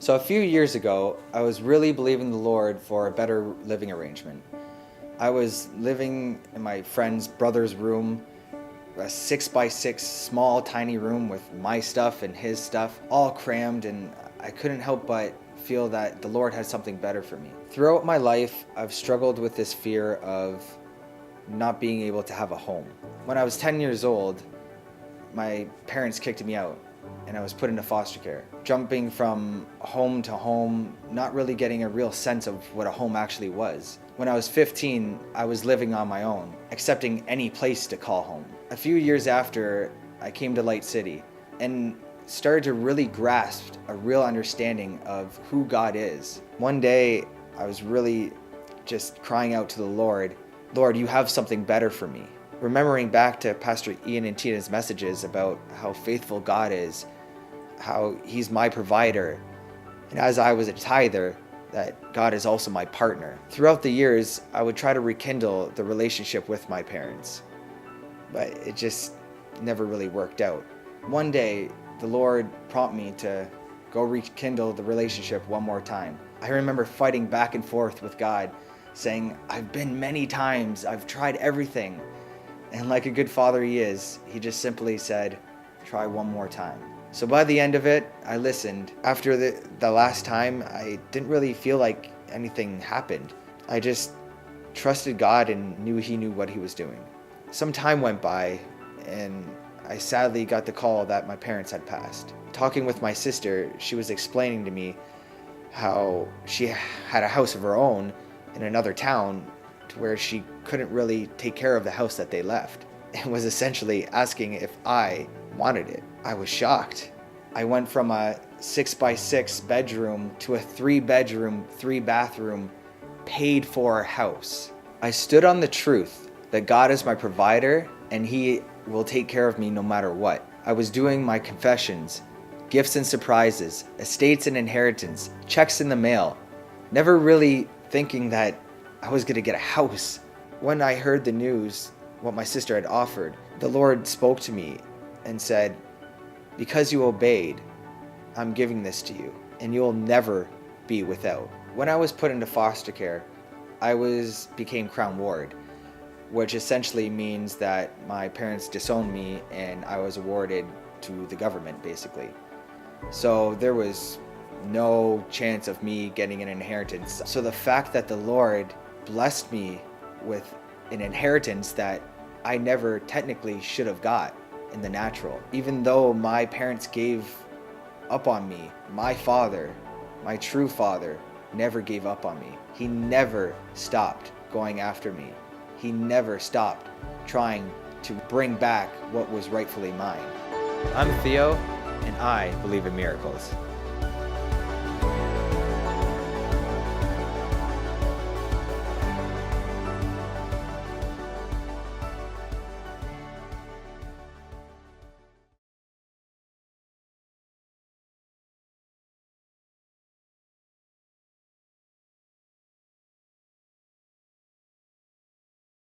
So a few years ago, I was really believing the Lord for a better living arrangement. I was living in my friend's brother's room, a 6 by 6 small tiny room with my stuff and his stuff all crammed, and I couldn't help but feel that the Lord had something better for me. Throughout my life, I've struggled with this fear of not being able to have a home. When I was 10 years old, my parents kicked me out and I was put into foster care. Jumping from home to home, not really getting a real sense of what a home actually was. When I was 15, I was living on my own, accepting any place to call home. A few years after, I came to Light City and started to really grasp a real understanding of who God is. One day, I was really just crying out to the Lord, "Lord, you have something better for me." Remembering back to Pastor Ian and Tina's messages about how faithful God is, how He's my provider, and as I was a tither, that God is also my partner. Throughout the years, I would try to rekindle the relationship with my parents, but it just never really worked out. One day, the Lord prompted me to go rekindle the relationship one more time. I remember fighting back and forth with God, saying, "I've been many times, I've tried everything." And like a good father he is, he just simply said, "Try one more time." So by the end of it, I listened. After the last time, I didn't really feel like anything happened. I just trusted God and knew He knew what He was doing. Some time went by, and I sadly got the call that my parents had passed. Talking with my sister, she was explaining to me how she had a house of her own in another town to where she couldn't really take care of the house that they left, and was essentially asking if I wanted it. I was shocked. I went from a 6 by 6 bedroom to a 3 bedroom, 3 bathroom, paid for house. I stood on the truth that God is my provider and He will take care of me no matter what. I was doing my confessions, gifts and surprises, estates and inheritance, checks in the mail, never really thinking that I was going to get a house. When I heard the news, what my sister had offered, the Lord spoke to me and said, "Because you obeyed, I'm giving this to you, and you'll never be without." When I was put into foster care, I became Crown Ward, which essentially means that my parents disowned me and I was awarded to the government, basically. So there was no chance of me getting an inheritance. So the fact that the Lord blessed me with an inheritance that I never technically should have got in the natural. Even though my parents gave up on me, my father, my true father, never gave up on me. He never stopped going after me. He never stopped trying to bring back what was rightfully mine. I'm Theo, and I believe in miracles.